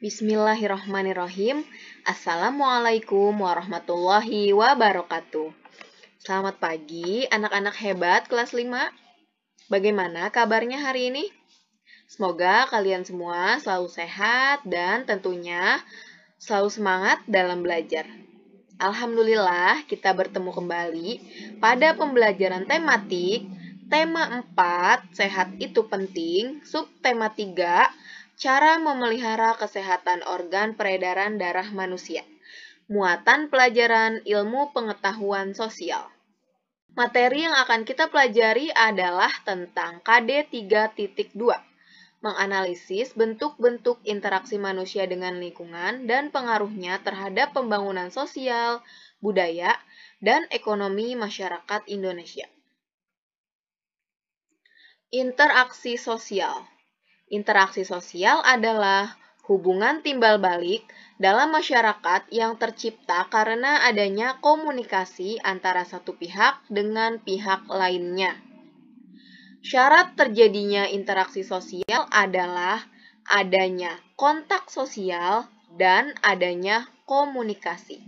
Bismillahirrahmanirrahim. Assalamualaikum warahmatullahi wabarakatuh. Selamat pagi anak-anak hebat kelas 5. Bagaimana kabarnya hari ini? Semoga kalian semua selalu sehat dan tentunya selalu semangat dalam belajar. Alhamdulillah kita bertemu kembali pada pembelajaran tematik tema 4, sehat itu penting, subtema 3, cara memelihara kesehatan organ peredaran darah manusia. Muatan pelajaran ilmu pengetahuan sosial. Materi yang akan kita pelajari adalah tentang KD 3.2, menganalisis bentuk-bentuk interaksi manusia dengan lingkungan dan pengaruhnya terhadap pembangunan sosial, budaya, dan ekonomi masyarakat Indonesia. Interaksi sosial. Interaksi sosial adalah hubungan timbal balik dalam masyarakat yang tercipta karena adanya komunikasi antara satu pihak dengan pihak lainnya. Syarat terjadinya interaksi sosial adalah adanya kontak sosial dan adanya komunikasi.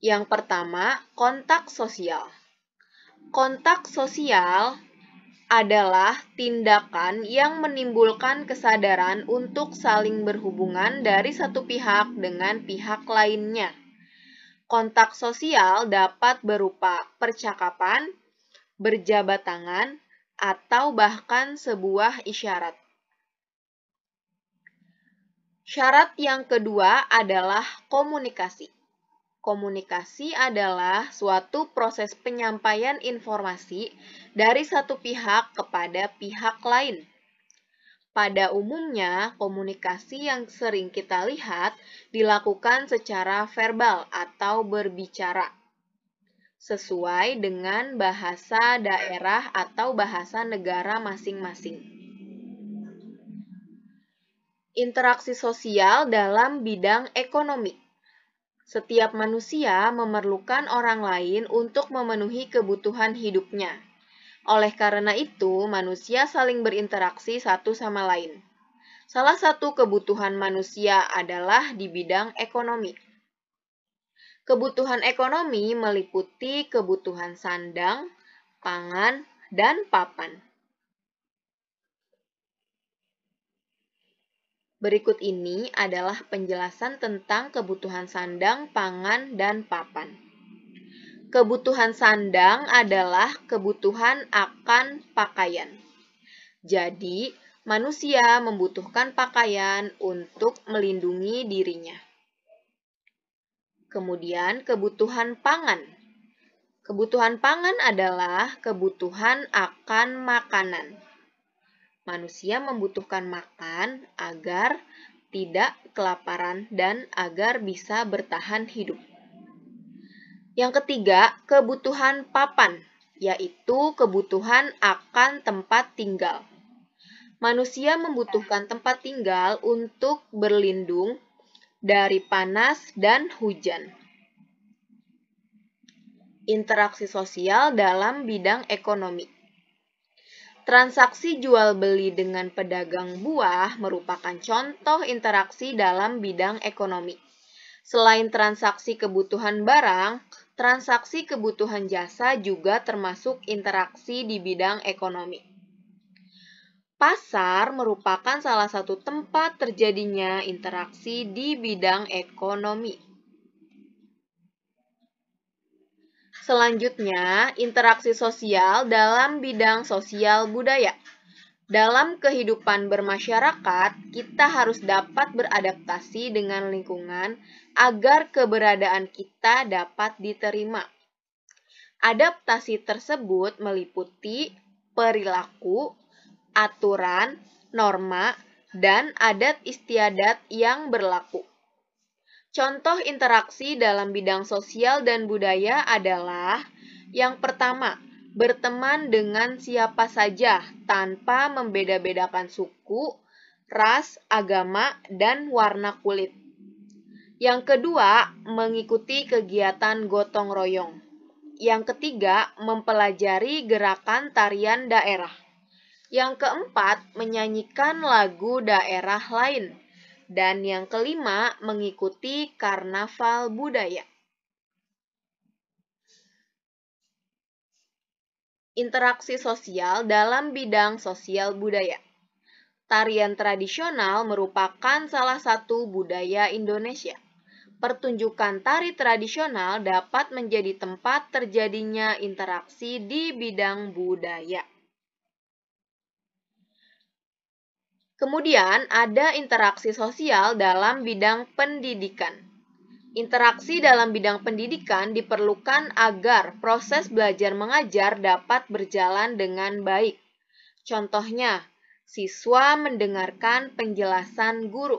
Yang pertama, kontak sosial. Kontak sosial adalah tindakan yang menimbulkan kesadaran untuk saling berhubungan dari satu pihak dengan pihak lainnya. Kontak sosial dapat berupa percakapan, berjabat tangan, atau bahkan sebuah isyarat. Syarat yang kedua adalah komunikasi. Komunikasi adalah suatu proses penyampaian informasi dari satu pihak kepada pihak lain. Pada umumnya, komunikasi yang sering kita lihat dilakukan secara verbal atau berbicara, sesuai dengan bahasa daerah atau bahasa negara masing-masing. Interaksi sosial dalam bidang ekonomi. Setiap manusia memerlukan orang lain untuk memenuhi kebutuhan hidupnya. Oleh karena itu, manusia saling berinteraksi satu sama lain. Salah satu kebutuhan manusia adalah di bidang ekonomi. Kebutuhan ekonomi meliputi kebutuhan sandang, pangan, dan papan. Berikut ini adalah penjelasan tentang kebutuhan sandang, pangan, dan papan. Kebutuhan sandang adalah kebutuhan akan pakaian. Jadi, manusia membutuhkan pakaian untuk melindungi dirinya. Kemudian, kebutuhan pangan. Kebutuhan pangan adalah kebutuhan akan makanan. Manusia membutuhkan makan agar tidak kelaparan dan agar bisa bertahan hidup. Yang ketiga, kebutuhan papan, yaitu kebutuhan akan tempat tinggal. Manusia membutuhkan tempat tinggal untuk berlindung dari panas dan hujan. Interaksi sosial dalam bidang ekonomi. Transaksi jual-beli dengan pedagang buah merupakan contoh interaksi dalam bidang ekonomi. Selain transaksi kebutuhan barang, transaksi kebutuhan jasa juga termasuk interaksi di bidang ekonomi. Pasar merupakan salah satu tempat terjadinya interaksi di bidang ekonomi. Selanjutnya, interaksi sosial dalam bidang sosial budaya. Dalam kehidupan bermasyarakat, kita harus dapat beradaptasi dengan lingkungan agar keberadaan kita dapat diterima. Adaptasi tersebut meliputi perilaku, aturan, norma, dan adat istiadat yang berlaku. Contoh interaksi dalam bidang sosial dan budaya adalah yang pertama, berteman dengan siapa saja tanpa membeda-bedakan suku, ras, agama, dan warna kulit. Yang kedua, mengikuti kegiatan gotong royong. Yang ketiga, mempelajari gerakan tarian daerah. Yang keempat, menyanyikan lagu daerah lain. Dan yang kelima, mengikuti karnaval budaya. Interaksi sosial dalam bidang sosial budaya. Tarian tradisional merupakan salah satu budaya Indonesia. Pertunjukan tari tradisional dapat menjadi tempat terjadinya interaksi di bidang budaya. Kemudian ada interaksi sosial dalam bidang pendidikan. Interaksi dalam bidang pendidikan diperlukan agar proses belajar mengajar dapat berjalan dengan baik. Contohnya, siswa mendengarkan penjelasan guru.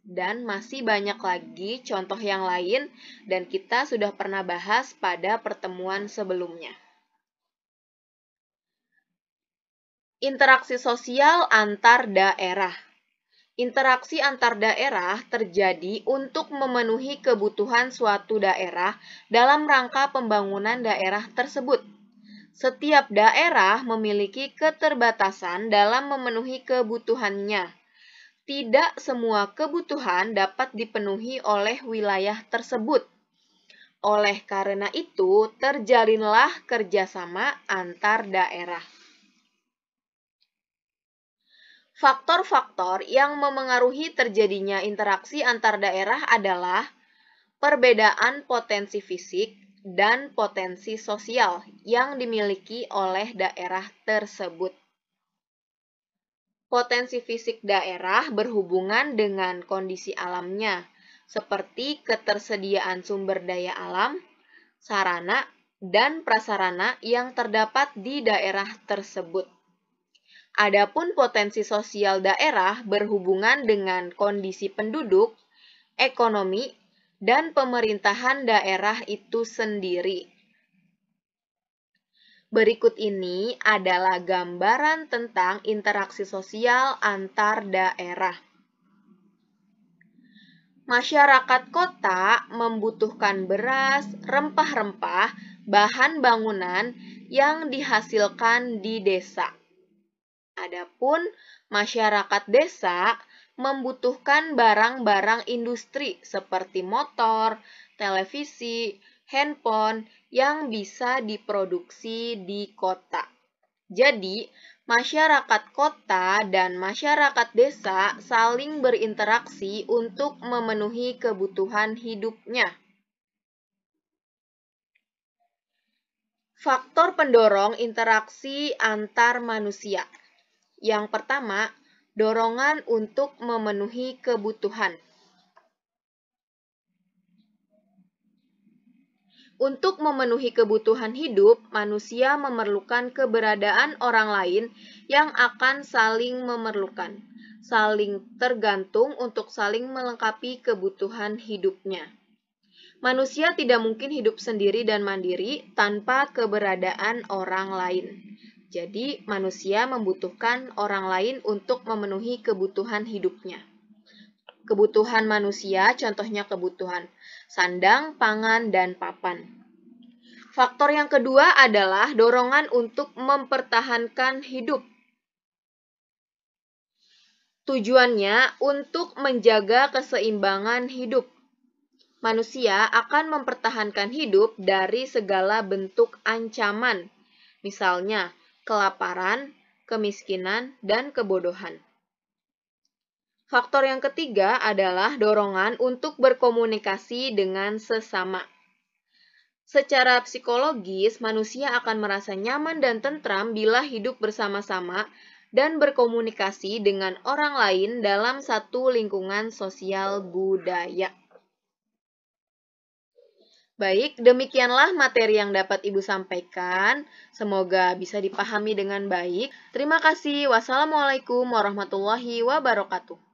Dan masih banyak lagi contoh yang lain dan kita sudah pernah bahas pada pertemuan sebelumnya. Interaksi sosial antar daerah. Interaksi antar daerah terjadi untuk memenuhi kebutuhan suatu daerah dalam rangka pembangunan daerah tersebut. Setiap daerah memiliki keterbatasan dalam memenuhi kebutuhannya. Tidak semua kebutuhan dapat dipenuhi oleh wilayah tersebut. Oleh karena itu, terjalinlah kerjasama antar daerah. Faktor-faktor yang memengaruhi terjadinya interaksi antar daerah adalah perbedaan potensi fisik dan potensi sosial yang dimiliki oleh daerah tersebut. Potensi fisik daerah berhubungan dengan kondisi alamnya, seperti ketersediaan sumber daya alam, sarana, dan prasarana yang terdapat di daerah tersebut. Adapun potensi sosial daerah berhubungan dengan kondisi penduduk, ekonomi, dan pemerintahan daerah itu sendiri. Berikut ini adalah gambaran tentang interaksi sosial antar daerah. Masyarakat kota membutuhkan beras, rempah-rempah, bahan bangunan yang dihasilkan di desa. Adapun masyarakat desa membutuhkan barang-barang industri seperti motor, televisi, handphone yang bisa diproduksi di kota. Jadi, masyarakat kota dan masyarakat desa saling berinteraksi untuk memenuhi kebutuhan hidupnya. Faktor pendorong interaksi antar manusia. Yang pertama, dorongan untuk memenuhi kebutuhan. Untuk memenuhi kebutuhan hidup, manusia memerlukan keberadaan orang lain yang akan saling memerlukan, saling tergantung untuk saling melengkapi kebutuhan hidupnya. Manusia tidak mungkin hidup sendiri dan mandiri tanpa keberadaan orang lain. Jadi, manusia membutuhkan orang lain untuk memenuhi kebutuhan hidupnya. Kebutuhan manusia, contohnya kebutuhan sandang, pangan, dan papan. Faktor yang kedua adalah dorongan untuk mempertahankan hidup. Tujuannya untuk menjaga keseimbangan hidup. Manusia akan mempertahankan hidup dari segala bentuk ancaman, misalnya kelaparan, kemiskinan, dan kebodohan. Faktor yang ketiga adalah dorongan untuk berkomunikasi dengan sesama. Secara psikologis, manusia akan merasa nyaman dan tentram bila hidup bersama-sama dan berkomunikasi dengan orang lain dalam satu lingkungan sosial budaya. Baik, demikianlah materi yang dapat Ibu sampaikan. Semoga bisa dipahami dengan baik. Terima kasih. Wassalamualaikum warahmatullahi wabarakatuh.